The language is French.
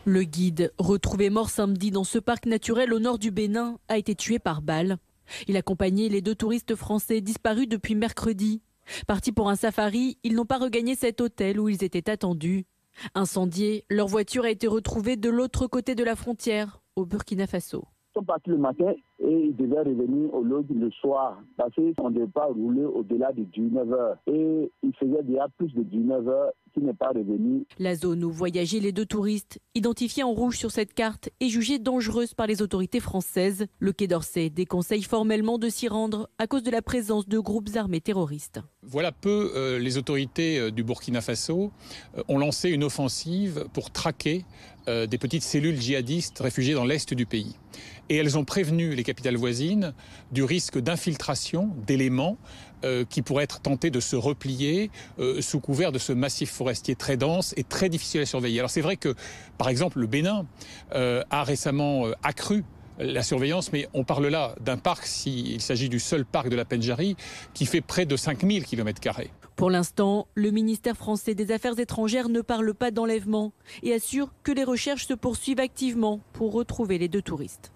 Le guide, retrouvé mort samedi dans ce parc naturel au nord du Bénin, a été tué par balle. Il accompagnait les 2 touristes français disparus depuis mercredi. Partis pour un safari, ils n'ont pas regagné cet hôtel où ils étaient attendus. Incendiés, leur voiture a été retrouvée de l'autre côté de la frontière, au Burkina Faso. Ils sont partis le matin et ils devaient revenir au lodge le soir parce qu'ils ne devaient pas rouler au-delà de 19h. Et il faisait déjà plus de 19h qui n'est pas revenu. La zone où voyageaient les 2 touristes, identifiée en rouge sur cette carte, est jugée dangereuse par les autorités françaises. Le Quai d'Orsay déconseille formellement de s'y rendre à cause de la présence de groupes armés terroristes. Voilà peu, les autorités du Burkina Faso ont lancé une offensive pour traquer des petites cellules djihadistes réfugiées dans l'est du pays. Et elles ont prévenu les capitales voisines du risque d'infiltration d'éléments qui pourraient être tentés de se replier sous couvert de ce massif forestier très dense et très difficile à surveiller. Alors c'est vrai que, par exemple, le Bénin a récemment accru la surveillance, mais on parle là d'un parc, s'il s'agit du seul parc de la Pendjari, qui fait près de 5000 km². Pour l'instant, le ministère français des Affaires étrangères ne parle pas d'enlèvement et assure que les recherches se poursuivent activement pour retrouver les 2 touristes.